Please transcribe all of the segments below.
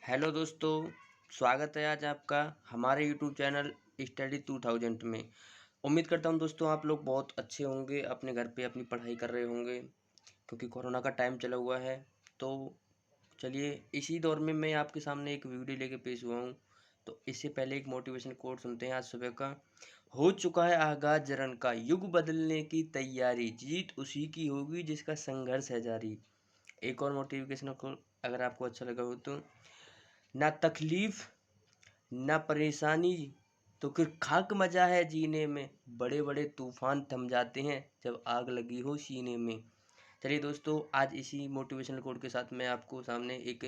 Hello दोस्तों, स्वागत है आज आपका हमारे यूट्यूब चैनल स्टडी 2000 में। उम्मीद करता हूं दोस्तों आप लोग बहुत अच्छे होंगे, अपने घर पे अपनी पढ़ाई कर रहे होंगे क्योंकि कोरोना का टाइम चला हुआ है। तो चलिए इसी दौर में मैं आपके सामने एक वीडियो लेके पेश हुआ हूं। तो इससे पहले एक मोटिवेशन कोट सुनते हैं आज सुबह का। हो चुका है आगाज रन का, युग बदलने की तैयारी, जीत उसी की होगी जिसका संघर्ष है जारी। एक और मोटिवेशनल कोट अगर आपको अच्छा लगा हो तो, ना तकलीफ ना परेशानी तो फिर खाक मजा है जीने में, बड़े बड़े तूफान थम जाते हैं जब आग लगी हो सीने में। चलिए दोस्तों, आज इसी मोटिवेशनल कोड के साथ मैं आपको सामने एक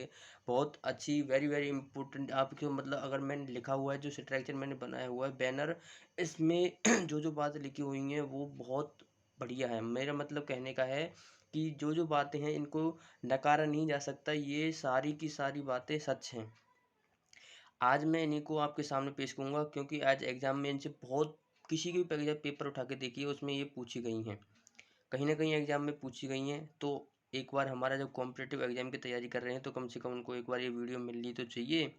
बहुत अच्छी वेरी वेरी इंपॉर्टेंट आपके मतलब अगर मैंने लिखा हुआ है जो स्ट्रक्चर मैंने बनाया हुआ है बैनर, इसमें जो जो बातें लिखी हुई हैं वो बहुत बढ़िया है। मेरा मतलब कहने का है कि जो जो बातें हैं इनको नकारा नहीं जा सकता, ये सारी की सारी बातें सच हैं। आज मैं इन्हीं को आपके सामने पेश करूँगा क्योंकि आज एग्ज़ाम में इनसे बहुत किसी के भी पेपर उठा के देखिए उसमें ये पूछी गई हैं, कहीं न कहीं एग्ज़ाम में पूछी गई हैं। तो एक बार हमारा जब कॉम्पिटिटिव एग्ज़ाम की तैयारी कर रहे हैं तो कम से कम उनको एक बार ये वीडियो मिलनी तो चाहिए।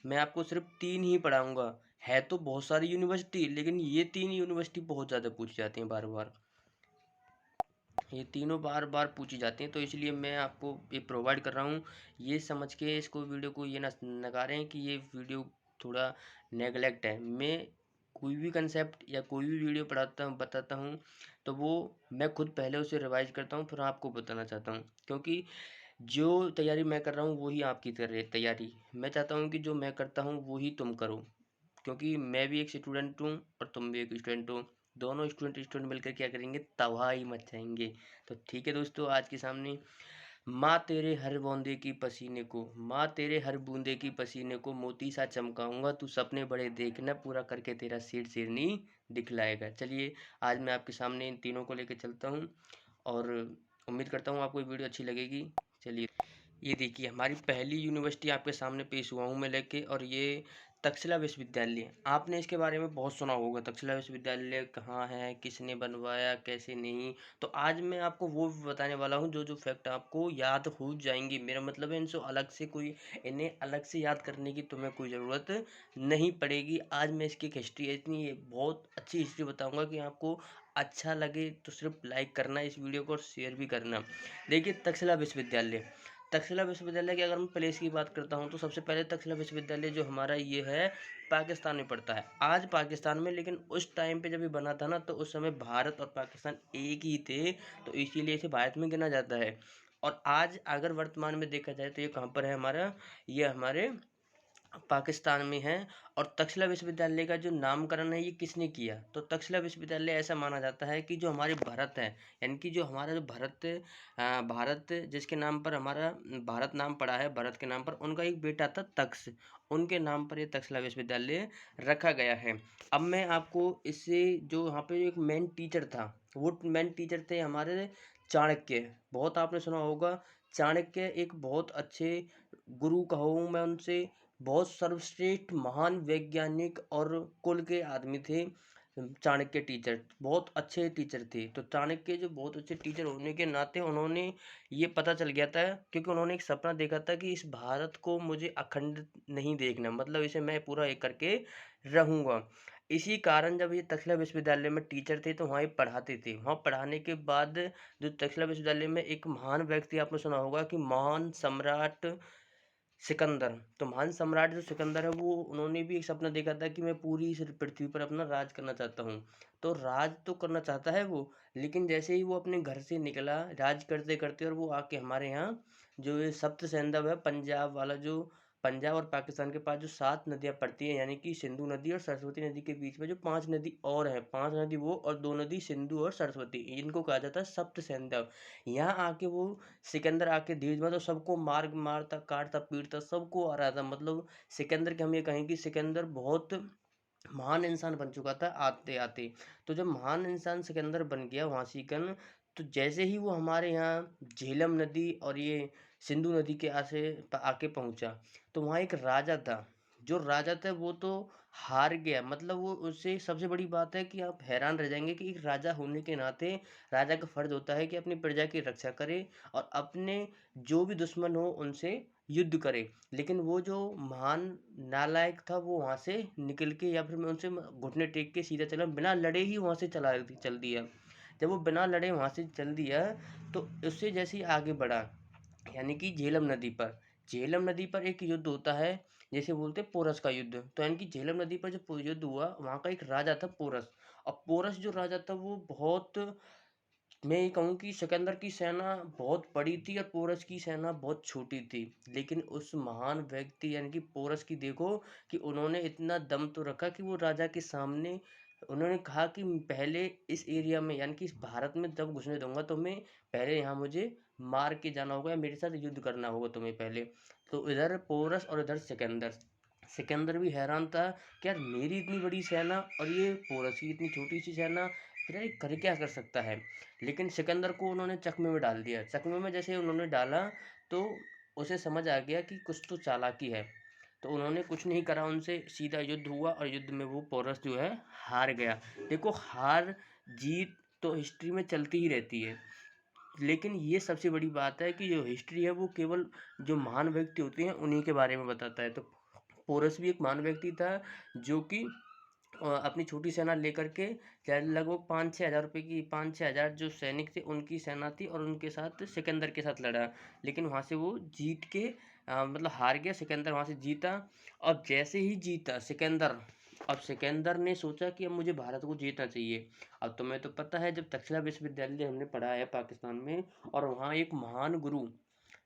मैं आपको सिर्फ 3 ही पढ़ाऊँगा, है तो बहुत सारी यूनिवर्सिटी लेकिन ये 3 यूनिवर्सिटी बहुत ज़्यादा पूछी जाती हैं बार-बार। ये तीनों बार-बार पूछी जाती हैं, तो इसलिए मैं आपको ये प्रोवाइड कर रहा हूँ। ये समझ के इसको वीडियो को ये ना नकारें कि ये वीडियो थोड़ा नेग्लेक्ट है। मैं कोई भी कंसेप्ट या कोई भी वीडियो पढ़ाता हूँ बताता हूँ, तो वो मैं खुद पहले उसे रिवाइज़ करता हूँ, फिर आपको बताना चाहता हूँ। क्योंकि जो तैयारी मैं कर रहा हूँ, वही आपकी तैयारी। मैं चाहता हूँ कि जो मैं करता हूँ, वही तुम करो। क्योंकि मैं भी एक स्टूडेंट हूँ और तुम भी एक स्टूडेंट हो। दोनों स्टूडेंट मिलकर क्या करेंगे, तबाही मचाएंगे। तो ठीक है दोस्तों, आज के सामने माँ तेरे हर बूंदे की पसीने को, माँ तेरे हर बूंदे की पसीने को मोती सा चमकाऊंगा, तू सपने बड़े देखना, पूरा करके तेरा सिर सिरनी दिखलाएगा। चलिए आज मैं आपके सामने इन तीनों को लेकर चलता हूँ और उम्मीद करता हूँ आपको ये वीडियो अच्छी लगेगी। चलिए ये देखिए हमारी पहली यूनिवर्सिटी आपके सामने पेश हुआ हूँ मैं लेके, और ये तक्षशिला विश्वविद्यालय। आपने इसके बारे में बहुत सुना होगा, तक्षशिला विश्वविद्यालय कहाँ है, किसने बनवाया, कैसे नहीं। तो आज मैं आपको वो भी बताने वाला हूँ जो जो फैक्ट आपको याद हो जाएंगे। मेरा मतलब है इनसे अलग से कोई, इन्हें अलग से याद करने की तुम्हें कोई ज़रूरत नहीं पड़ेगी। आज मैं इसकी एक हिस्ट्री है इतनी बहुत अच्छी हिस्ट्री बताऊँगा कि आपको अच्छा लगे तो सिर्फ लाइक करना इस वीडियो को और शेयर भी करना। देखिए तक्षशिला विश्वविद्यालय, तक्षशिला विश्वविद्यालय की अगर मैं प्लेस की बात करता हूँ तो सबसे पहले तक्षशिला विश्वविद्यालय जो हमारा ये है पाकिस्तान में पड़ता है। आज पाकिस्तान में, लेकिन उस टाइम पे जब ये बना था ना तो उस समय भारत और पाकिस्तान एक ही थे, तो इसीलिए इसे भारत में गिना जाता है। और आज अगर वर्तमान में देखा जाए तो ये कहाँ पर है हमारा, ये हमारे पाकिस्तान में है। और तक्षशिला विश्वविद्यालय का जो नामकरण है ये किसने किया, तो तक्षशिला विश्वविद्यालय ऐसा माना जाता है कि जो हमारे भारत है, यानी कि जो हमारा जो भारत जिसके नाम पर हमारा भारत नाम पड़ा है, भारत के नाम पर उनका एक बेटा था तक्ष, उनके नाम पर ये तक्षशिला विश्वविद्यालय रखा गया है। अब मैं आपको इससे जो यहाँ पे एक मेन टीचर था, वो मेन टीचर थे हमारे चाणक्य। बहुत आपने सुना होगा, चाणक्य एक बहुत अच्छे गुरु कहूँ मैं उनसे, बहुत सर्वश्रेष्ठ महान वैज्ञानिक और कुल के आदमी थे। चाणक्य टीचर बहुत अच्छे टीचर थे। तो चाणक्य जो बहुत अच्छे टीचर होने के नाते उन्होंने ये पता चल गया था, क्योंकि उन्होंने एक सपना देखा था कि इस भारत को मुझे अखंड नहीं देखना, मतलब इसे मैं पूरा एक करके रहूँगा। इसी कारण जब ये तक्षशिला विश्वविद्यालय में टीचर थे तो वहाँ ये पढ़ाते थे। वहाँ पढ़ाने के बाद जो तक्षशिला विश्वविद्यालय में एक महान व्यक्ति आपने सुना होगा कि महान सम्राट सिकंदर। तो महान सम्राट जो सिकंदर है वो उन्होंने भी एक सपना देखा था कि मैं पूरी इस पृथ्वी पर अपना राज करना चाहता हूँ। तो राज तो करना चाहता है वो, लेकिन जैसे ही वो अपने घर से निकला राज करते करते और वो आके हमारे यहाँ जो ये सप्त सैंधव है, पंजाब वाला जो पंजाब और पाकिस्तान के पास जो 7 नदियाँ पड़ती हैं, यानी कि सिंधु नदी और सरस्वती नदी के बीच में जो 5 नदी और हैं, 5 नदी वो और 2 नदी सिंधु और सरस्वती, इनको कहा जाता है सप्त सैंधव। यहाँ आके वो सिकंदर आके धीरे मतलब सबको मारता काटता पीटता सबको आ रहा था। मतलब सिकंदर के हम ये कहें कि सिकंदर बहुत महान इंसान बन चुका था आते आते। तो जब महान इंसान सिकंदर बन गया वहाँ सीकन, तो जैसे ही वो हमारे यहाँ झेलम नदी और ये सिंधु नदी के आके पहुँचा, तो वहाँ एक राजा था। जो राजा था वो तो हार गया, मतलब वो उससे सबसे बड़ी बात है कि आप हैरान रह जाएंगे कि एक राजा होने के नाते राजा का फर्ज होता है कि अपनी प्रजा की रक्षा करे और अपने जो भी दुश्मन हो उनसे युद्ध करे। लेकिन वो जो महान नालायक था वो वहाँ से निकल के या फिर मैं उनसे घुटने टेक के सीधा चला, बिना लड़े ही वहाँ से चल दिया। जब वो बिना लड़े वहाँ से चल दिया तो उससे जैसे ही आगे बढ़ा, यानी कि झेलम नदी पर, झेलम नदी पर एक युद्ध होता है, जैसे बोलते हैं पोरस का युद्ध। तो यानी कि झेलम नदी पर जो युद्ध हुआ, वहाँ का एक राजा था पोरस। और पोरस जो राजा था वो बहुत, मैं ये कहूँ कि सिकंदर की सेना बहुत बड़ी थी और पोरस की सेना बहुत छोटी थी। लेकिन उस महान व्यक्ति यानी कि पोरस की देखो कि उन्होंने इतना दम तो रखा कि वो राजा के सामने उन्होंने कहा कि पहले इस एरिया में यानी कि इस भारत में जब घुसने दूंगा तुम्हें, पहले यहाँ मुझे मार के जाना होगा या मेरे साथ युद्ध करना होगा तुम्हें पहले। तो इधर पोरस और इधर सिकंदर, सिकंदर भी हैरान था कि यार मेरी इतनी बड़ी सेना और ये पोरस की इतनी छोटी सी सेना, फिर ये कर क्या कर सकता है। लेकिन सिकंदर को उन्होंने चकमे में डाल दिया। चकमे में जैसे उन्होंने डाला तो उसे समझ आ गया कि कुछ तो चालाकी है। तो उन्होंने कुछ नहीं करा, उनसे सीधा युद्ध हुआ और युद्ध में वो पोरस जो है हार गया। देखो हार जीत तो हिस्ट्री में चलती ही रहती है, लेकिन ये सबसे बड़ी बात है कि जो हिस्ट्री है वो केवल जो महान व्यक्ति होते हैं उन्हीं के बारे में बताता है। तो पोरस भी एक महान व्यक्ति था जो कि अपनी छोटी सेना लेकर के शायद लगभग 5-6 हज़ार रुपये की 5-6 हज़ार जो सैनिक थे उनकी सेना थी और उनके साथ सिकंदर के साथ लड़ा। लेकिन वहाँ से वो जीत के मतलब हार गया, सिकंदर वहाँ से जीता। अब जैसे ही जीता सिकंदर, अब सिकंदर ने सोचा कि अब मुझे भारत को जीतना चाहिए। अब तुम्हें तो पता है जब तक्षशिला विश्वविद्यालय हमने पढ़ा है पाकिस्तान में, और वहाँ एक महान गुरु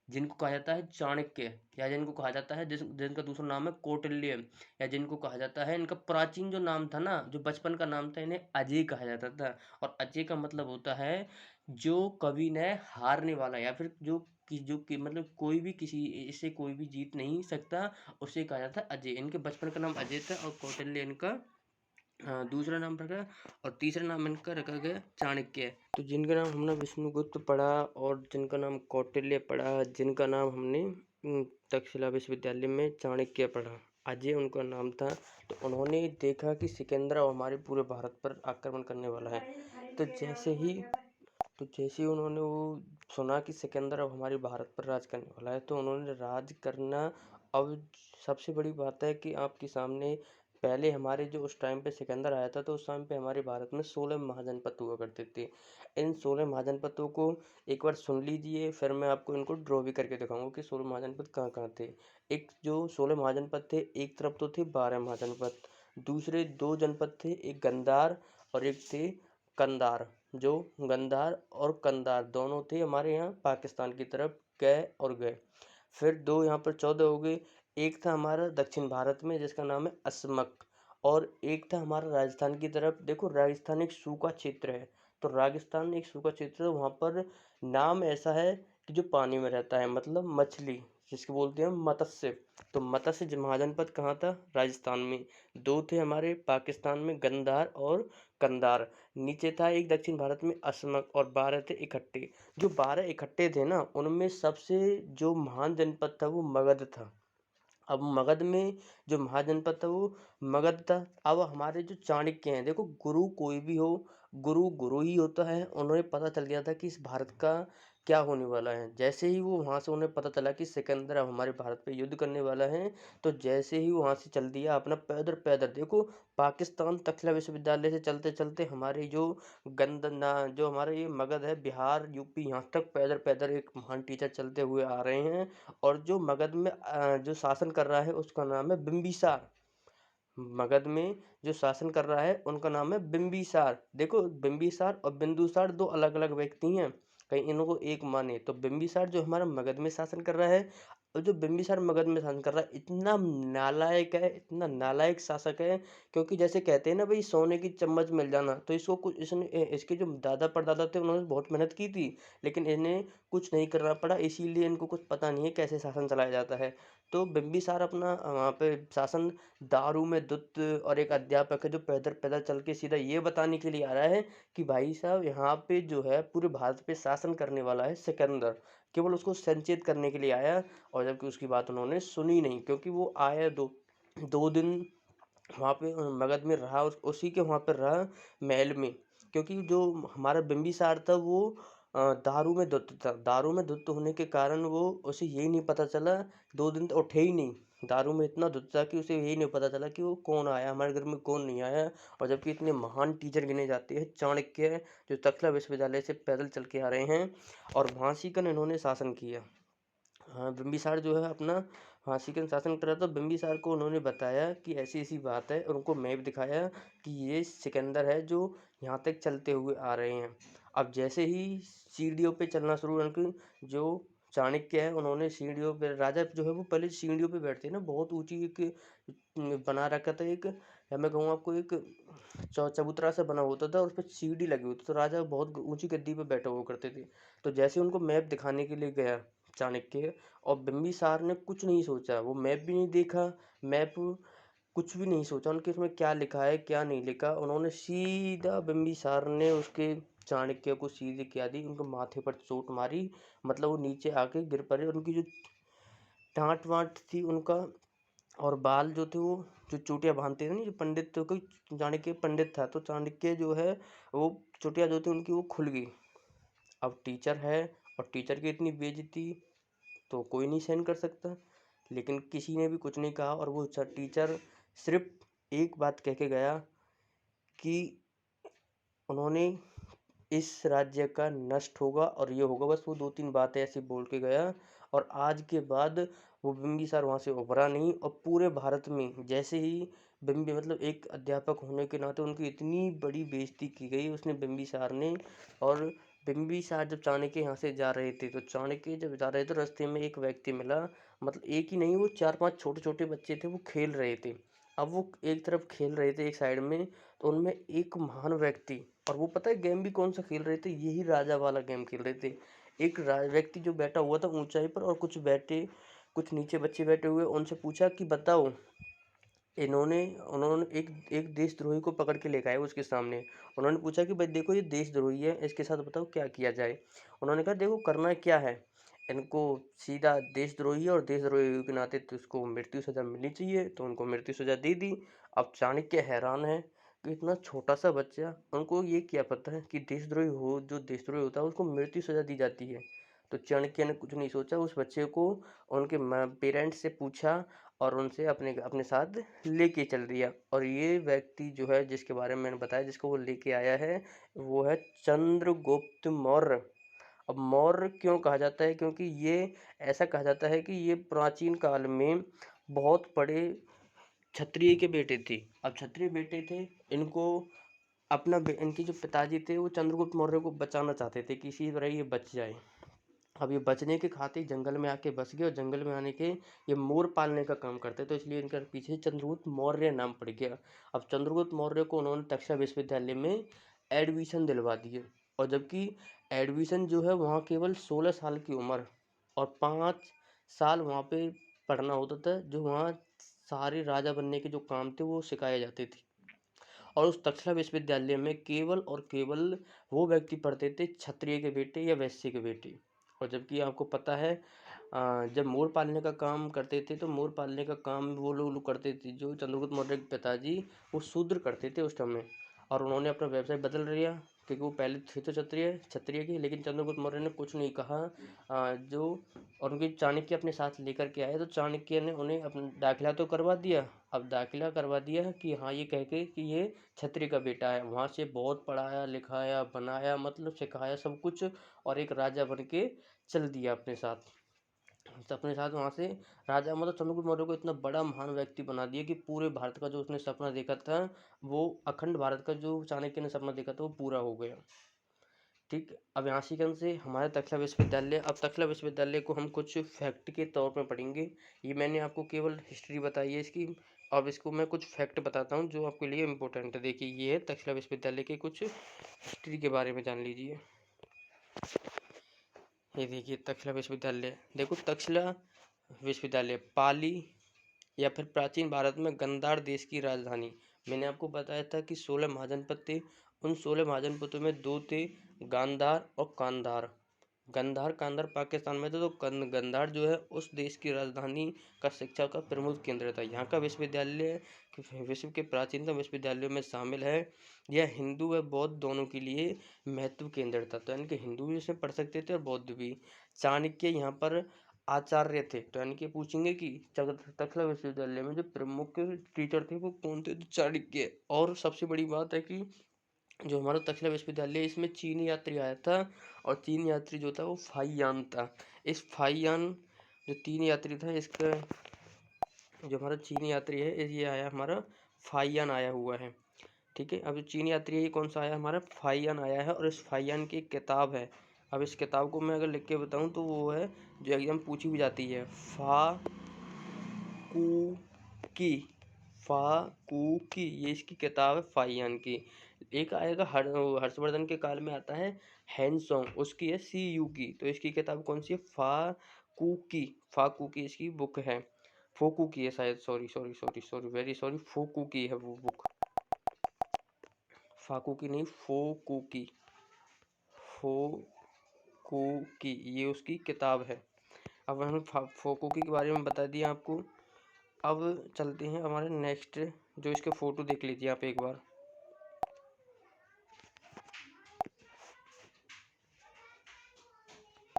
जिनको कहा जाता है चाणक्य, या जिनको कहा जाता है जिनका दूसरा नाम है कौटिल्य, या जिनको कहा जाता है, इनका प्राचीन जो नाम था ना, जो बचपन का नाम था, इन्हें अजय कहा जाता था। और अजय का मतलब होता है जो कभी न हारने वाला, या फिर जो कि मतलब कोई भी किसी इससे कोई भी जीत नहीं सकता, उसे कहा जाता है अजय। इनके बचपन का नाम अजय था और कौटिल्य इनका दूसरा नाम रखा, और तीसरा नाम इनका रखा गया चाणक्य। तो जिनका नाम हमने विष्णुगुप्त पढ़ा और जिनका नाम कौटिल्य पढ़ा, जिनका नाम हमने तक्षशिला विश्वविद्यालय में चाणक्य पढ़ा, अजय उनका नाम था। तो उन्होंने देखा कि सिकंदर अब हमारे पूरे भारत पर आक्रमण करने वाला है। तो जैसे ही उन्होंने वो सुना कि सिकंदर अब हमारे भारत पर राज करने वाला है, तो उन्होंने राज करना। अब सबसे बड़ी बात है कि आपके सामने पहले हमारे जो उस टाइम पे सिकंदर आया था, तो उस टाइम पे हमारे भारत में 16 महाजनपद हुआ करते थे। इन 16 महाजनपदों को एक बार सुन लीजिए, फिर मैं आपको इनको ड्रॉ भी करके दिखाऊंगा कि 16 महाजनपद कहाँ कहाँ थे। एक जो 16 महाजनपद थे, एक तरफ तो थे 12 महाजनपद, दूसरे 2 जनपद थे, एक गंधार और एक थे कंधार। जो गंधार और कंधार दोनों थे हमारे यहाँ पाकिस्तान की तरफ गए और गए। फिर 2 यहाँ पर 14 हो गए। एक था हमारा दक्षिण भारत में जिसका नाम है असमक, और एक था हमारा राजस्थान की तरफ। देखो राजस्थान एक सूखा क्षेत्र है, तो राजस्थान एक सूखा क्षेत्र है, वहाँ पर नाम ऐसा है कि जो पानी में रहता है, मतलब मछली जिसको बोलते हैं मत्स्य। तो मत्स्य महाजनपद कहाँ था? राजस्थान में। 2 थे हमारे पाकिस्तान में, गंधार और कंधार। नीचे था एक दक्षिण भारत में असमक, और 12 थे इकट्ठे। जो 12 इकट्ठे थे ना, उनमें सबसे जो महान जनपद था वो मगध था। अब मगध में जो महाजनपद था वो मगध था। अब हमारे जो चाणक्य हैं, देखो गुरु कोई भी हो, गुरु गुरु ही होता है। उन्हें पता चल गया था कि इस भारत का क्या होने वाला है। जैसे ही वो वहाँ से उन्हें पता चला कि सिकंदर अब हमारे भारत पे युद्ध करने वाला है, तो जैसे ही वहाँ से चल दिया अपना पैदल पैदल। देखो पाकिस्तान तक्षशिला विश्वविद्यालय से चलते चलते हमारे जो गंदना जो हमारे ये मगध है, बिहार यूपी, यहाँ तक पैदल पैदल एक महान टीचर चलते हुए आ रहे हैं। और जो मगध में जो शासन कर रहा है उसका नाम है बिंबिसार। मगध में जो शासन कर रहा है उनका नाम है बिंबिसार। देखो बिंबिसार और बिंदुसार 2 अलग अलग व्यक्ति हैं, कहीं इनको एक माने। तो बिंबिसार जो हमारा मगध में शासन कर रहा है, और जो बिंबिसार मगध में शासन कर रहा है, इतना नालायक है, इतना नालायक शासक है। क्योंकि जैसे कहते हैं ना भाई सोने की चम्मच मिल जाना, तो इसको कुछ इसके जो दादा परदादा थे उन्होंने बहुत मेहनत की थी, लेकिन इन्हें कुछ नहीं करना पड़ा, इसीलिए इनको कुछ पता नहीं है कैसे शासन चलाया जाता है। तो बिंबिसार अपना वहाँ पे शासन दारू में दुत्त, और एक अध्यापक है जो पैदल पैदल चल के सीधा ये बताने के लिए आ रहा है कि भाई साहब यहाँ पे जो है पूरे भारत पे शासन करने वाला है सिकंदर, केवल उसको संचेत करने के लिए आया। और जबकि उसकी बात उन्होंने सुनी नहीं, क्योंकि वो आया 2 दिन वहाँ पे मगध में रहा, उसी के वहाँ पर रहा महल में। क्योंकि जो हमारा बिंबिसार था वो दारू में धुत था। दारू में धुत होने के कारण वो उसे यही नहीं पता चला, 2 दिन तो उठे ही नहीं। दारू में इतना धुत था कि उसे यही नहीं पता चला कि वो कौन आया, हमारे घर में कौन नहीं आया। और जबकि इतने महान टीचर गिने जाते हैं चाणक्य, जो तक्षशिला विश्वविद्यालय से पैदल चल के आ रहे हैं, और झांसीकन इन्होंने शासन किया। हाँ, बिंबिसार जो है अपना झांसीकन शासन कर रहा था। बिंबिसार को उन्होंने बताया कि ऐसी-ऐसी बात है, और उनको मैप दिखाया कि ये सिकंदर है जो यहाँ तक चलते हुए आ रहे हैं। अब जैसे ही सीढ़ियों पे चलना शुरू, उनकी जो चाणक्य है, उन्होंने सीढ़ियों पे, राजा जो है वो पहले सीढ़ियों पे बैठते हैं ना, बहुत ऊँची एक बना रखा था एक, या मैं कहूँ आपको एक चबूतरा सा बना होता था, और उसपे सीढ़ी लगी होती, तो राजा बहुत ऊँची गद्दी पे बैठा हुआ करते थे। तो जैसे उनको मैप दिखाने के लिए गया चाणक्य, और बिंबिसार ने कुछ नहीं सोचा, वो मैप भी नहीं देखा, मैप कुछ भी नहीं सोचा उनके इसमें क्या लिखा है क्या नहीं लिखा। उन्होंने सीधा, बिंबिसार ने उसके चाणक्य को सीधे क्या दी, उनके माथे पर चोट मारी, मतलब वो नीचे आके गिर पड़े। उनकी जो टाँट वाँट थी उनका, और बाल जो थे वो, जो चोटियाँ बांधते थे ना, जो पंडित तो कोई चाणक्य पंडित था, तो चाणक्य जो है वो चोटियाँ जो थी उनकी वो खुल गई। अब टीचर है, और टीचर की इतनी बेइज्जती तो कोई नहीं सहन कर सकता, लेकिन किसी ने भी कुछ नहीं कहा। और वो टीचर सिर्फ एक बात कह के गया कि उन्होंने इस राज्य का नष्ट होगा और ये होगा, बस वो 2-3 बातें ऐसी बोल के गया। और आज के बाद वो बिंबिसार वहाँ से उभरा नहीं, और पूरे भारत में जैसे ही मतलब एक अध्यापक होने के नाते उनकी इतनी बड़ी बेइज्जती की गई उसने, बिंबिसार ने। और बिंबिसार जब चाणक्य यहाँ से जा रहे थे, तो चाणक्य जब जा रहे थे, रास्ते में एक व्यक्ति मिला, मतलब एक ही नहीं, वो 4-5 छोटे-छोटे बच्चे थे, वो खेल रहे थे। अब वो एक तरफ खेल रहे थे एक साइड में, तो उनमें एक महान व्यक्ति, और वो पता है गेम भी कौन सा खेल रहे थे, यही राजा वाला गेम खेल रहे थे। एक व्यक्ति जो बैठा हुआ था ऊंचाई पर, और कुछ नीचे बच्चे बैठे हुए, उनसे पूछा कि बताओ, इन्होंने उन्होंने एक एक देशद्रोही को पकड़ के लेकर आए उसके सामने। उन्होंने पूछा कि भाई देखो, ये देशद्रोही है, इसके साथ बताओ क्या किया जाए। उन्होंने कहा देखो, करना क्या है, इनको सीधा देशद्रोही है, और देशद्रोही के नाते तो इसको मृत्यु सजा मिलनी चाहिए, तो उनको मृत्यु सजा दे दी। अब चाणक्य हैरान है कि इतना छोटा सा बच्चा, उनको ये क्या पता है कि देशद्रोही हो, जो देशद्रोही होता है उसको मृत्यु सजा दी जाती है। तो चाणक्य ने कुछ नहीं सोचा, उस बच्चे को उनके पेरेंट्स से पूछा, और उनसे अपने अपने साथ लेके चल दिया। और ये व्यक्ति जो है, जिसके बारे में मैंने बताया, जिसको वो लेके आया है, वो है चंद्रगुप्त मौर्य। अब मौर्य क्यों कहा जाता है, क्योंकि ये, ऐसा कहा जाता है कि ये प्राचीन काल में बहुत बड़े क्षत्रिय के बेटे थे। अब क्षत्रिय बेटे थे, इनको इनके जो पिताजी थे वो चंद्रगुप्त मौर्य को बचाना चाहते थे, किसी तरह ये बच जाए। अब ये बचने के खातिर जंगल में आके बस गए, और जंगल में आने के ये मोर पालने का काम करते, तो इसलिए इनका पीछे चंद्रगुप्त मौर्य नाम पड़ गया। अब चंद्रगुप्त मौर्य को उन्होंने तक्षशिला विश्वविद्यालय में एडमिशन दिलवा दिए, और जबकि एडमिशन जो है वहाँ केवल 16 साल की उम्र, और 5 साल वहाँ पे पढ़ना होता था, जो वहाँ सारे राजा बनने के जो काम थे वो सिखाए जाते थे। और उस तक्षशिला विश्वविद्यालय में केवल और केवल वो व्यक्ति पढ़ते थे क्षत्रिय के बेटे या वैश्य के बेटे। और जबकि आपको पता है, जब मोर पालने का काम करते थे, तो मोर पालने का काम वो लोग करते थे, जो चंद्रगुप्त मौर्य के पिताजी, वो शूद्र करते थे उस समय। और उन्होंने अपना व्यवसाय बदल लिया, क्योंकि वो पहले थे तो क्षत्रिय क्षत्रिय के, लेकिन चंद्रगुप्त मौर्य ने कुछ नहीं कहा। जो और उनके चाणक्य अपने साथ लेकर के आए, तो चाणक्य ने उन्हें अपना दाखिला तो करवा दिया। अब दाखिला करवा दिया कि हाँ, ये कह के कि ये क्षत्रिय का बेटा है, वहाँ से बहुत पढ़ाया लिखाया बनाया, मतलब सिखाया सब कुछ, और एक राजा बन के चल दिया अपने साथ। तो अपने साथ वहाँ से राजा, मतलब चंद्रगुप्त मौर्य को इतना बड़ा महान व्यक्ति बना दिया कि पूरे भारत का जो उसने सपना देखा था, वो अखंड भारत का जो चाणक्य ने सपना देखा था वो पूरा हो गया। ठीक, अब यहाँ सीकन से हमारे तक्षशिला विश्वविद्यालय, अब तक्षशिला विश्वविद्यालय को हम कुछ फैक्ट के तौर पर पढ़ेंगे। ये मैंने आपको केवल हिस्ट्री बताई है इसकी, अब इसको मैं कुछ फैक्ट बताता हूँ जो आपके लिए इम्पोर्टेंट है। देखिए, ये है तक्षशिला विश्वविद्यालय के कुछ हिस्ट्री के बारे में जान लीजिए। ये देखिए तक्षशिला विश्वविद्यालय, देखो तक्षशिला विश्वविद्यालय पाली या फिर प्राचीन भारत में गांधार देश की राजधानी। मैंने आपको बताया था कि 16 महाजनपद थे, उन 16 महाजनपदों में 2 थे, गांधार और कांधार। गंधार कांधार पाकिस्तान में था, तो गंधार जो है उस देश की राजधानी का शिक्षा का प्रमुख केंद्र था। यहाँ का विश्वविद्यालय विश्व के प्राचीनतम विश्वविद्यालयों में शामिल है। यह हिंदू व बौद्ध दोनों के लिए महत्व केंद्र था, तो यानी कि हिंदू भी इसमें पढ़ सकते थे और बौद्ध भी। चाणक्य यहाँ पर आचार्य थे, तो यानी कि पूछेंगे कि तक्षशिला विश्वविद्यालय में जो प्रमुख टीचर थे वो कौन थे, तो चाणक्य। और सबसे बड़ी बात है कि जो हमारा तक्षशिला विश्वविद्यालय, इसमें चीनी यात्री आया था, और चीन यात्री जो था वो फाइयान था। इस फाइयान जो तीन यात्री था, इसका जो हमारा चीनी यात्री है ये आया हमारा फाइयान आया हुआ है। ठीक है, अब जो चीनी यात्री है ये कौन सा आया, हमारा फाइयान आया है, और इस फाइयान की एक किताब है। अब इस किताब को मैं अगर लिख के बताऊँ तो वो है जो एग्जाम पूछी भी जाती है, फा कू की, फा कू की, ये इसकी किताब है फाइयान की। एक आएगा हर्षवर्धन के काल में आता है हैंसोंग, उसकी है सी यू की, तो इसकी किताब कौन सी है, फा कू की, फा कू की इसकी बुक है, फोकू की है शायद, sorry sorry sorry sorry very sorry, फोकू की है वो बुक, फाकू की नहीं, फोकू की, फोकू की ये उसकी किताब है। अब हम फोकू की के बारे में बता दिया आपको। अब चलते हैं हमारे नेक्स्ट, जो इसके फोटो देख लीजिए आप एक बार।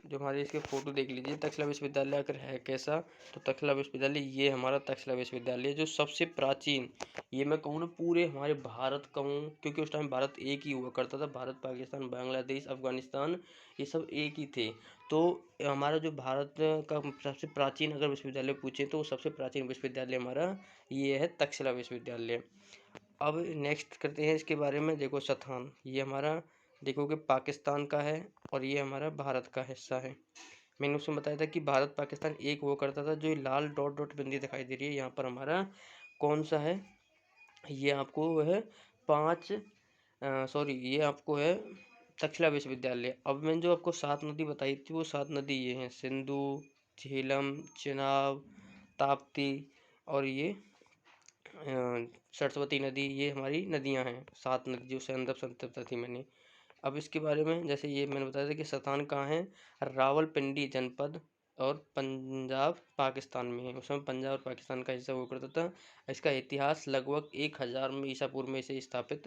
जो हमारे इसके फोटो देख लीजिए, तक्षशिला विश्वविद्यालय अगर है कैसा, तो तक्षशिला विश्वविद्यालय ये हमारा तक्षशिला विश्वविद्यालय जो सबसे प्राचीन, ये मैं कहूँ ना पूरे हमारे भारत कहूँ, क्योंकि उस टाइम भारत एक ही हुआ करता था, भारत पाकिस्तान बांग्लादेश अफगानिस्तान ये सब एक ही थे। तो हमारा जो भारत का सबसे प्राचीन अगर विश्वविद्यालय पूछे तो सबसे प्राचीन विश्वविद्यालय हमारा ये है तक्षशिला विश्वविद्यालय। अब नेक्स्ट करते हैं इसके बारे में। देखो सथान, ये हमारा देखो कि पाकिस्तान का है, और ये हमारा भारत का हिस्सा है। मैंने उसमें बताया था कि भारत पाकिस्तान एक हुआ करता था। जो लाल डॉट डॉट बिंदी दिखाई दे रही है यहाँ पर हमारा कौन सा है, ये आपको है पाँच सॉरी ये आपको है तक्षशिला विश्वविद्यालय। अब मैंने जो आपको 7 नदी बताई थी वो 7 नदी ये हैं, सिंधु, झेलम, चिनाब, ताप्ती, और ये सरस्वती नदी, ये हमारी नदियां हैं 7 नदी जो संतप्त थी मैंने। अब इसके बारे में जैसे ये मैंने बताया था कि सतान कहाँ है, रावलपिंडी जनपद और पंजाब पाकिस्तान में है। उसमें पंजाब और पाकिस्तान का हिस्सा हुआ करता था। इसका इतिहास लगभग 1000 में ईसा पूर्व में इसे स्थापित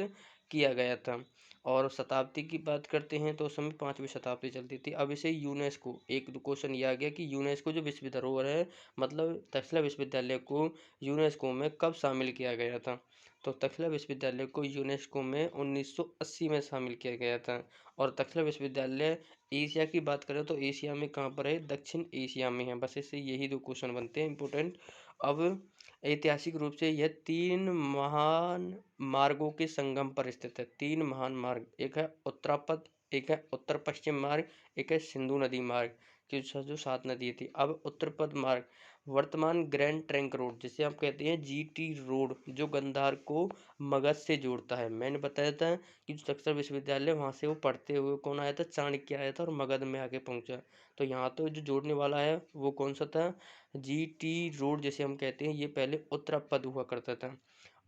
किया गया था। और शताब्दी की बात करते हैं तो उस समय 5वीं शताब्दी चलती थी। अब इसे यूनेस्को, एक क्वेश्चन ये आ गया कि यूनेस्को जो विश्व धरोहर है, मतलब तक्षशिला विश्वविद्यालय को यूनेस्को में कब शामिल किया गया था, तो तक्षशिला विश्वविद्यालय को यूनेस्को में 1980 में शामिल किया गया था। और तक्षशिला विश्वविद्यालय एशिया की बात करें तो एशिया में कहाँ पर है, दक्षिण एशिया में है। बस इससे यही 2 क्वेश्चन बनते हैं इंपॉर्टेंट। अब ऐतिहासिक रूप से यह 3 महान मार्गों के संगम पर स्थित है। 3 महान मार्ग, एक है उत्तरापथ, एक है उत्तर पश्चिम मार्ग, एक है सिंधु नदी मार्ग, जो 7 नदी थी। अब उत्तरपथ मार्ग वर्तमान ग्रैंड ट्रंक रोड जिसे आप कहते हैं जीटी रोड, जो गंधार को मगध से जोड़ता है। मैंने बताया था कि जो तक्षशिला विश्वविद्यालय वहाँ से वो पढ़ते हुए कौन आया था, चाणक्य आया था और मगध में आके पहुंचा। तो यहाँ तो जो जोड़ने वाला है वो कौन सा था, जीटी रोड जिसे हम कहते हैं। ये पहले उत्तरापथ हुआ करता था।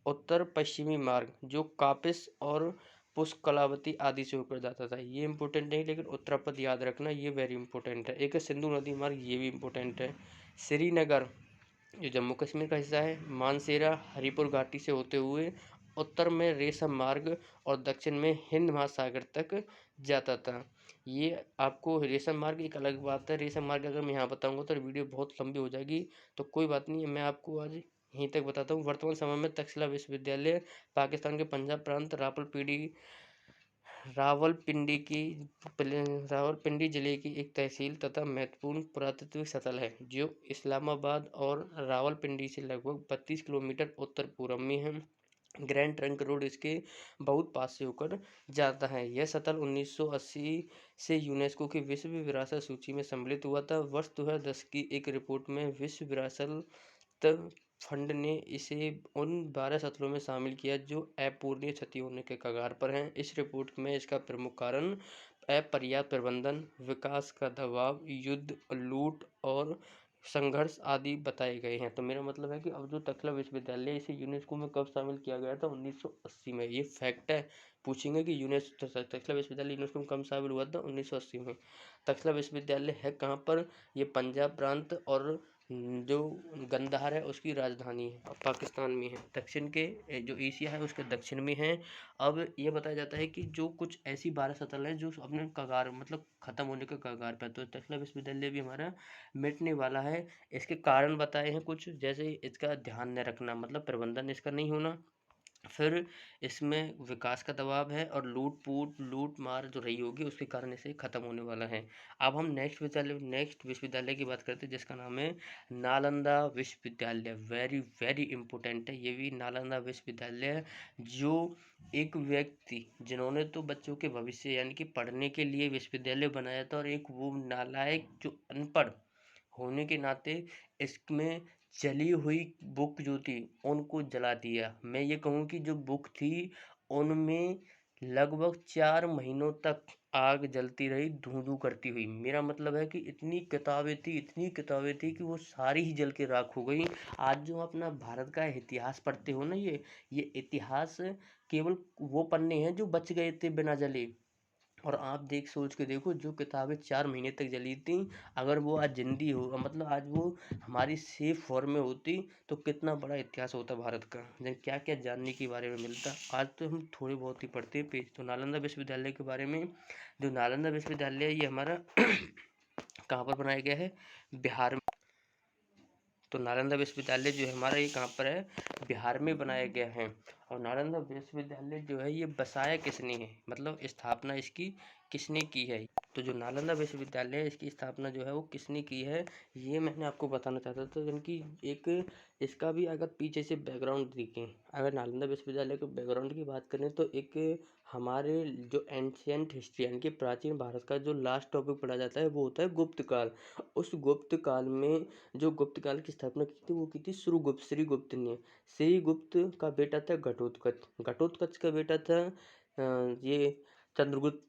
उत्तर पश्चिमी मार्ग जो कापिस और पुष्कलावती आदि से होकर जाता था, ये इंपॉर्टेंट नहीं, लेकिन उत्तरापथ याद रखना, ये वेरी इंपॉर्टेंट है। एक है सिंधु नदी मार्ग, ये भी इंपॉर्टेंट है। श्रीनगर जो जम्मू कश्मीर का हिस्सा है, मानसेरा हरिपुर घाटी से होते हुए उत्तर में रेशम मार्ग और दक्षिण में हिंद महासागर तक जाता था। ये आपको रेशम मार्ग एक अलग बात है, रेशम मार्ग अगर मैं यहाँ बताऊंगा तो वीडियो बहुत लंबी हो जाएगी, तो कोई बात नहीं, मैं आपको आज यहीं तक बताता हूँ। वर्तमान समय में तक्षशिला विश्वविद्यालय पाकिस्तान के पंजाब प्रांत रावलपिंडी जिले की एक तहसील तथा महत्वपूर्ण पुरातात्विक स्थल है, जो इस्लामाबाद और रावलपिंडी से लगभग 32 किलोमीटर उत्तर पूर्व में है। ग्रैंड ट्रंक रोड इसके बहुत पास से होकर जाता है। यह स्थल 1980 से यूनेस्को की विश्व विरासत सूची में सम्मिलित हुआ था। वर्ष 2010 की एक रिपोर्ट में विश्व विरासत फंड ने इसे उन 12 स्थलों में शामिल किया जो अपूरणीय क्षति होने के कगार पर हैं। इस रिपोर्ट में इसका प्रमुख कारण अपर्याप्त प्रबंधन, विकास का दबाव, युद्ध, लूट और संघर्ष आदि बताए गए हैं। तो मेरा मतलब है कि अब जो तक्षशिला विश्वविद्यालय, इसे यूनेस्को में कब शामिल किया गया था? 1980 में। ये फैक्ट है। पूछेंगे कि तक्षशिला विश्वविद्यालय यूनेस्को में कब शामिल हुआ था? 1980 में। तक्षशिला विश्वविद्यालय है कहाँ पर? ये पंजाब प्रांत और जो गंधार है उसकी राजधानी है, पाकिस्तान में है। दक्षिण के जो एशिया है उसके दक्षिण में है। अब ये बताया जाता है कि जो कुछ ऐसी 12 सतल है जो अपने कगार मतलब खत्म होने के कगार पर, तो तक्षशिला विश्वविद्यालय भी हमारा मिटने वाला है। इसके कारण बताए हैं कुछ, जैसे इसका ध्यान न रखना, मतलब प्रबंधन इसका नहीं होना, फिर इसमें विकास का दबाव है, और लूट मार जो रही होगी उसके कारण इसे खत्म होने वाला है। अब हम नेक्स्ट विश्वविद्यालय की बात करते हैं, जिसका नाम है नालंदा विश्वविद्यालय। वेरी वेरी इंपॉर्टेंट है ये भी नालंदा विश्वविद्यालय, जो एक व्यक्ति जिन्होंने तो बच्चों के भविष्य यानी कि पढ़ने के लिए विश्वविद्यालय बनाया था, और एक वो नालायक जो अनपढ़ होने के नाते इसमें जली हुई बुक जो थी उनको जला दिया। मैं ये कहूँ कि जो बुक थी उनमें लगभग 4 महीनों तक आग जलती रही, धूं-धूं करती हुई। मेरा मतलब है कि इतनी किताबें थी कि वो सारी ही जल के राख हो गई। आज जो अपना भारत का इतिहास पढ़ते हो ना, ये इतिहास केवल वो पन्ने हैं जो बच गए थे बिना जले। और आप सोच के देखो, जो किताबें 4 महीने तक जली थी, अगर वो आज जिंदी हो, मतलब आज वो हमारी सेफ फॉर्म में होती, तो कितना बड़ा इतिहास होता भारत का, क्या क्या जानने के बारे में मिलता। आज तो हम थोड़ी बहुत ही पढ़ते हैं पेज। तो नालंदा विश्वविद्यालय के बारे में, जो नालंदा विश्वविद्यालय ये हमारा कहाँ पर बनाया गया है? बिहार में। तो नालंदा विश्वविद्यालय जो है हमारा, ये कहाँ पर है? बिहार में बनाया गया है। और नालंदा विश्वविद्यालय जो है ये बसाया किसने है, मतलब स्थापना इसकी किसने की है? तो जो नालंदा विश्वविद्यालय है इसकी स्थापना जो है वो किसने की है, ये मैंने आपको बताना चाहता था। जिनकी एक इसका भी अगर पीछे से बैकग्राउंड देखें, अगर नालंदा विश्वविद्यालय के बैकग्राउंड की बात करें, तो एक हमारे जो एंशियंट हिस्ट्री यानी कि प्राचीन भारत का जो लास्ट टॉपिक पढ़ा जाता है वो होता है गुप्त काल। उस गुप्त काल में जो गुप्त काल की स्थापना की थी वो की थी श्रीगुप्त ने। श्रीगुप्त का बेटा था घटोत्कच। घटोत्कच का बेटा था ये चंद्रगुप्त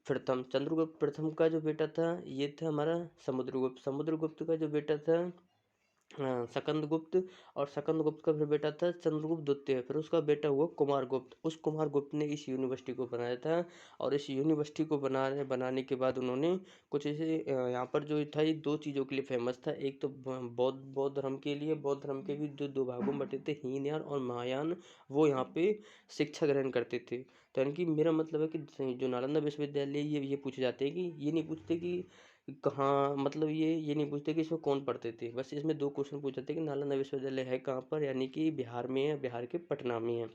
प्रथम का जो बेटा था ये था हमारा समुद्रगुप्त। समुद्रगुप्त का जो बेटा था सकंदगुप्त। और सकंदगुप्त का फिर बेटा था चंद्रगुप्त द्वितीय। फिर उसका बेटा हुआ कुमारगुप्त। उस कुमारगुप्त ने इस यूनिवर्सिटी को बनाया था। और इस यूनिवर्सिटी को बनाने के बाद उन्होंने कुछ ऐसे यहाँ पर जो था, ये 2 चीज़ों के लिए फेमस था। एक तो बौद्ध धर्म के लिए, बौद्ध धर्म के भी 2 भागों में बटे थे, हीनयान और महायान। वो यहाँ पे शिक्षा ग्रहण करते थे। तो यानी कि मेरा मतलब है कि जो नालंदा विश्वविद्यालय, ये पूछे जाते हैं कि ये नहीं पूछते कि कहाँ, मतलब ये नहीं पूछते कि इसमें कौन पढ़ते थे। बस इसमें 2 क्वेश्चन पूछ जाते हैं कि नालंदा विश्वविद्यालय है कहाँ पर, यानी कि बिहार में है, बिहार के पटना में है।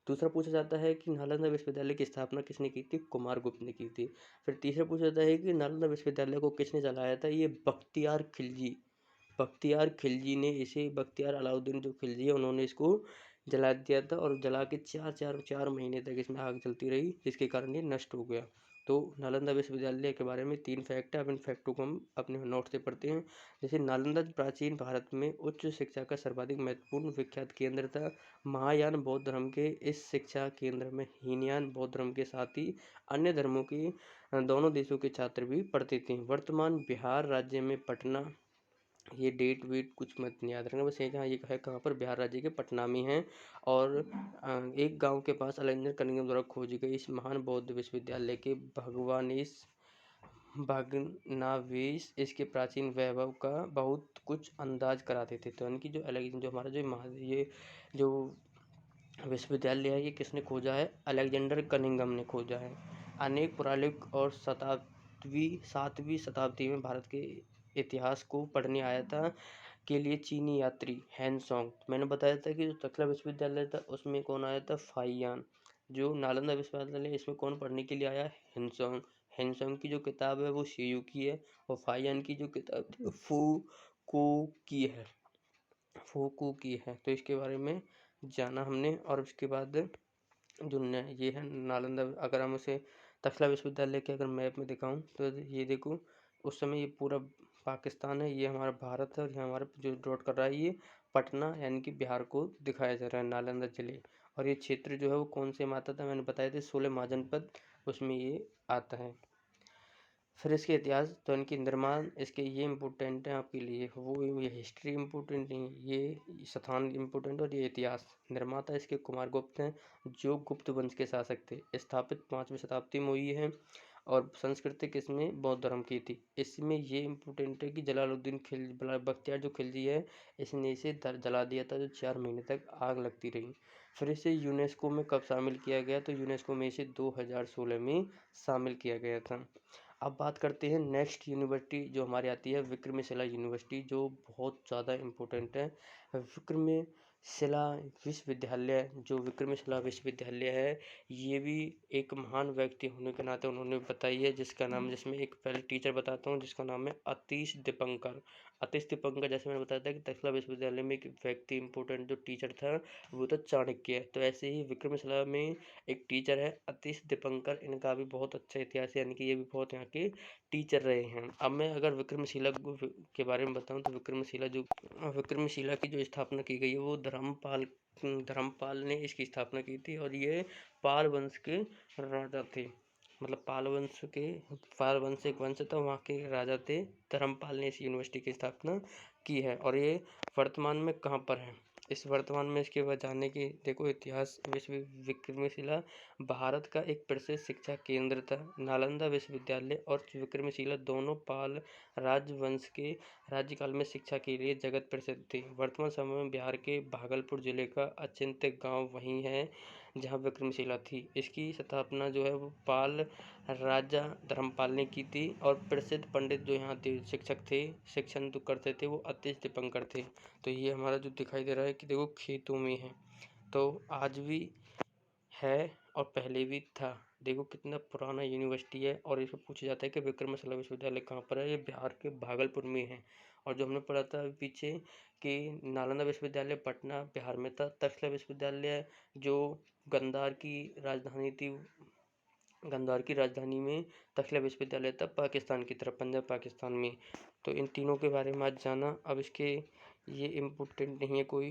दूसरा पूछा जाता है कि नालंदा विश्वविद्यालय की स्थापना किसने की थी? कुमारगुप्त ने की थी। फिर तीसरा पूछा जाता है कि नालंदा विश्वविद्यालय को किसने जलाया था? ये बख्तियार खिलजी। बख्तियार खिलजी ने इसे, बख्तियार अलाउद्दीन जो खिलजी है उन्होंने इसको जला दिया था। और जला के 4 महीने तक इसमें आग चलती रही, जिसके कारण ये नष्ट हो गया। तो नालंदा विश्वविद्यालय के बारे में 3 फैक्ट है। अब इन फैक्टों को हम अपने नोट से पढ़ते हैं। जैसे नालंदा प्राचीन भारत में उच्च शिक्षा का सर्वाधिक महत्वपूर्ण विख्यात केंद्र था। महायान बौद्ध धर्म के इस शिक्षा केंद्र में हीनयान बौद्ध धर्म के साथ ही अन्य धर्मों के दोनों देशों के छात्र भी पढ़ते थे। वर्तमान बिहार राज्य में पटना, ये डेट वेट कुछ मत नहीं याद रखना, बस ये जहाँ ये है कहाँ पर, बिहार राज्य के पटना में है। और एक गांव के पास अलेक्जेंडर कनिंघम द्वारा खोजी गई इस महान बौद्ध विश्वविद्यालय के भग्नावशेष इसके प्राचीन वैभव का बहुत कुछ अंदाज कराते थे। तो यानी कि जो हमारा ये जो विश्वविद्यालय है ये किसने खोजा है? अलेक्जेंडर कनिंघम ने खोजा है। अनेक पुराणिक और 7वीं शताब्दी में भारत के इतिहास को पढ़ने आया था के लिए चीनी यात्री हैंसोंग। मैंने बताया था कि जो तक्षशिला विश्वविद्यालय था उसमें कौन आया था? फाहियान। जो नालंदा विश्वविद्यालय इसमें कौन पढ़ने के लिए आया? हैंसोंग। हैंसोंग की जो किताब है वो सीयू की है, और फाहियान की जो किताब थी फोकू की है। तो इसके बारे में जाना हमने। और उसके बाद जो ये है नालंदा, अगर हम उसे तक्षशिला विश्वविद्यालय के अगर मैप में दिखाऊं तो ये देखो, उस समय ये पूरा पाकिस्तान है, ये हमारा भारत है, और ये हमारा जो ड्रॉट कर रहा है ये पटना यानी कि बिहार को दिखाया जा रहा है, नालंदा जिले। और ये क्षेत्र जो है वो कौन से में आता था? मैंने बताया था 16 महाजनपद, उसमें ये आता है। फिर इसके इतिहास, तो इनकी निर्माण इसके ये इम्पोर्टेंट है आपके लिए, वो ये हिस्ट्री इम्पोर्टेंट नहीं, ये स्थान इम्पोर्टेंट और ये इतिहास। निर्माता इसके कुमार गुप्त हैं, जो गुप्त वंश के शासक थे। स्थापित 5वीं शताब्दी में हुई है और संस्कृति इसमें बौद्ध धर्म की थी। इसमें ये इम्पोर्टेंट है कि जलालुद्दीन खिल बख्तियार जो खिलजी है, इसने इसे जला दिया था, जो 4 महीने तक आग लगती रही। फिर इसे यूनेस्को में कब शामिल किया गया, तो यूनेस्को में इसे 2016 में शामिल किया गया था। अब बात करते हैं नेक्स्ट यूनिवर्सिटी जो हमारी आती है, विक्रमशिला यूनिवर्सिटी, जो बहुत ज़्यादा इम्पोर्टेंट है। विक्रमशिला विश्वविद्यालय, जो विक्रमशिला विश्वविद्यालय है, ये भी एक महान व्यक्ति होने के नाते उन्होंने बताई है, जिसका नाम, जिसमें एक पहले टीचर बताता हूँ जिसका नाम है अतीश दीपंकर। अतीश दीपंकर, जैसे मैंने बताया था कि तक्षशिला विश्वविद्यालय में एक व्यक्ति इंपॉर्टेंट जो टीचर था वो था चाणक्य। तो ऐसे ही विक्रमशिला में एक टीचर है अतीश दीपंकर, इनका भी बहुत अच्छा इतिहास है, यानी कि ये भी बहुत यहाँ के टीचर रहे हैं। अब मैं अगर विक्रमशिला के बारे में बताऊं तो विक्रमशिला की जो स्थापना की गई है वो धर्मपाल ने इसकी स्थापना की थी, और ये पाल वंश के राजा थे। मतलब पाल वंश एक वंश था, वहाँ के राजा थे। धर्मपाल ने इस यूनिवर्सिटी की स्थापना की है, और ये वर्तमान में कहाँ पर है, इस वर्तमान में इसके बताने की देखो इतिहास। विक्रमशिला भारत का एक प्रसिद्ध शिक्षा केंद्र था। नालंदा विश्वविद्यालय और विक्रमशिला दोनों पाल राजवंश के राज्यकाल में शिक्षा के लिए जगत प्रसिद्ध थे। वर्तमान समय में बिहार के भागलपुर जिले का अचिंत्य गांव वहीं है जहां विक्रमशिला थी। इसकी स्थापना जो है वो पाल राजा धर्मपाल ने की थी, और प्रसिद्ध पंडित जो यहाँ थे, शिक्षक थे, शिक्षण तो करते थे, वो अतीश दीपंकर थे। तो ये हमारा जो दिखाई दे रहा है कि देखो खेतों में है, तो आज भी है और पहले भी था। देखो कितना पुराना यूनिवर्सिटी है, और इसमें पूछा जाता है कि विक्रमशिला विश्वविद्यालय कहाँ पर है, ये बिहार के भागलपुर में है। और जो हमने पढ़ा था पीछे कि नालंदा विश्वविद्यालय पटना बिहार में था, तक्षशिला विश्वविद्यालय जो गंधार की राजधानी थी, गंधार की राजधानी में तक्षशिला विश्वविद्यालय था, पाकिस्तान की तरफ, पंजाब पाकिस्तान में। तो इन तीनों के बारे में आज जाना। अब इसके ये इम्पोर्टेंट नहीं है कोई।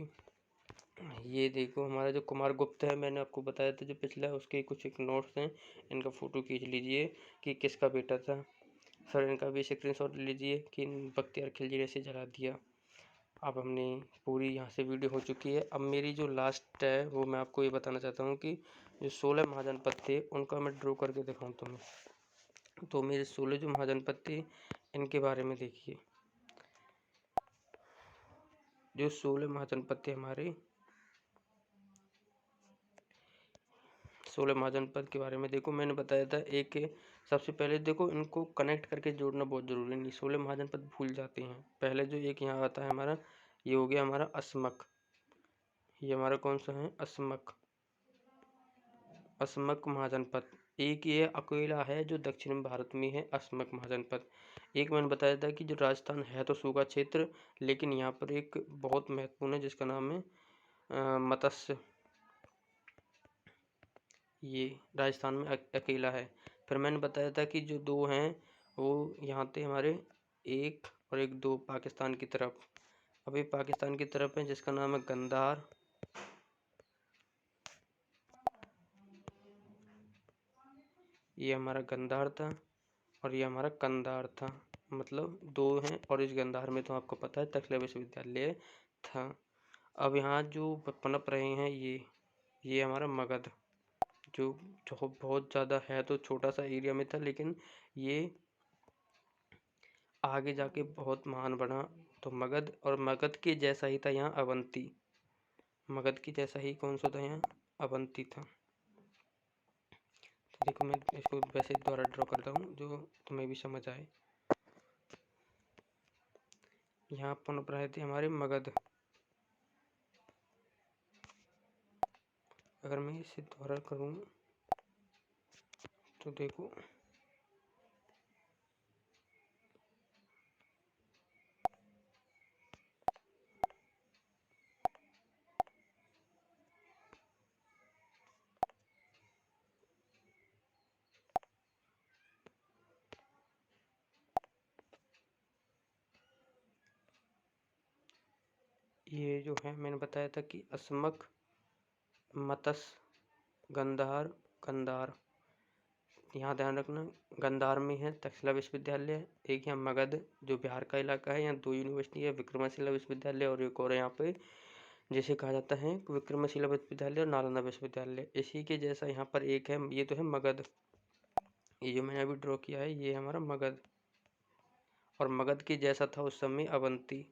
ये देखो हमारा जो कुमार गुप्त है, मैंने आपको बताया था जो पिछला, उसके कुछ एक नोट्स हैं, इनका फ़ोटो खींच लीजिए कि किसका बेटा था। फिर इनका भी स्क्रीनशॉट लीजिए कि बख्तियार खिलजी ने इसे जला दिया। अब हमने पूरी यहाँ से वीडियो हो चुकी है। अब मेरी जो लास्ट है वो मैं आपको ये बताना चाहता हूँ कि जो 16 महाजनपद थे उनका मैं ड्रॉ करके दिखाऊँ तुम्हें। तो मेरे 16 जो महाजनपद थे इनके बारे में देखिए। जो 16 महाजनपद थे हमारे, 16 महाजनपद के बारे में देखो, मैंने बताया था एक, सबसे पहले देखो इनको कनेक्ट करके जोड़ना बहुत ज़रूरी नहीं, 16 महाजनपद भूल जाते हैं। पहले जो एक यहाँ आता है हमारा, ये हो गया हमारा असमक, ये हमारा कौन सा है, असमक महाजनपद। एक ये अकेला है जो दक्षिण भारत में है, असमक महाजनपद। एक मैंने बताया था कि जो राजस्थान है तो सूखा क्षेत्र, लेकिन यहाँ पर एक बहुत महत्वपूर्ण है जिसका नाम है मत्स्य, ये राजस्थान में अकेला है। फिर मैंने बताया था कि जो दो हैं वो यहाँ थे हमारे, एक और एक, दो पाकिस्तान की तरफ। अभी पाकिस्तान की तरफ है जिसका नाम है गंधार, ये हमारा गंधार था, और ये हमारा कंधार था। मतलब दो हैं, और इस गंधार में तो आपको पता है तक्षशिला विश्वविद्यालय था। अब यहाँ जो पनप रहे हैं ये हमारा मगध, जो बहुत ज़्यादा है, तो छोटा सा एरिया में था, लेकिन ये आगे जाके बहुत महान बना। तो मगध, और मगध के जैसा ही था यहाँ अवंती, मगध की जैसा ही कौन सा था यहाँ, अवंती था। तो देखो मैं इसको वैसे द्वारा ड्रॉ करता हूँ जो तुम्हें भी समझ आए। यहाँ पनप रहे थे हमारे मगध। अगर मैं इसे द्वारा करूँ तो देखो ये जो है मैंने बताया था कि असमक, मत्स्य, गंधार, कंधार, यहाँ ध्यान रखना, गांधार में है तक्षशिला विश्वविद्यालय, एक यहाँ मगध जो बिहार का इलाका है, यहाँ 2 यूनिवर्सिटी है, विक्रमशिला विश्वविद्यालय और एक और है यहाँ पे जिसे कहा जाता है विक्रमशिला विश्वविद्यालय और नालंदा विश्वविद्यालय। इसी के जैसा यहाँ पर एक है, ये तो है मगध, ये जो मैंने अभी ड्रॉ किया है ये हमारा मगध, और मगध के जैसा था उस समय अवंती।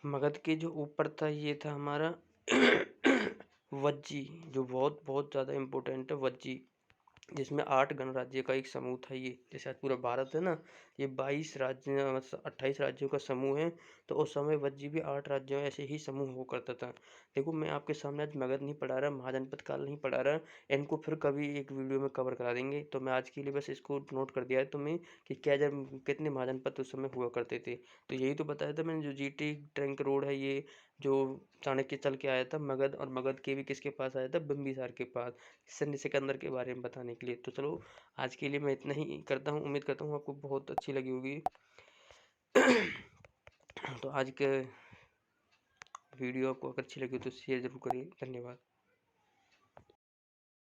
मगध के जो ऊपर था ये था हमारा वज्जी, जो बहुत बहुत ज़्यादा इम्पोर्टेंट है वज्जी, जिसमें 8 गणराज्य का एक समूह था। ये जैसे आज पूरा भारत है ना, ये 22 राज्य 28 राज्यों का समूह है, तो उस समय वज्जी भी 8 राज्यों ऐसे ही समूह हुआ करता था। देखो मैं आपके सामने आज मगध नहीं पढ़ा रहा, महाजनपद काल नहीं पढ़ा रहा, इनको फिर कभी एक वीडियो में कवर करा देंगे। तो मैं आज के लिए बस इसको नोट कर दिया है तुम्हें कि क्या जब कितने महाजनपद उस समय हुआ करते थे। तो यही तो बताया था मैंने, जो जीटी ट्रंक रोड है ये जो चाणक्य चल के आया था मगध, और मगध के भी किसके पास आया था, बिंबिसार के पास, सिकंदर के बारे में बताने के लिए। तो चलो आज के लिए मैं इतना ही करता हूँ, उम्मीद करता हूँ आपको बहुत अच्छी लगी होगी। तो आज के वीडियो आपको अगर अच्छी लगी तो शेयर जरूर करिए। धन्यवाद।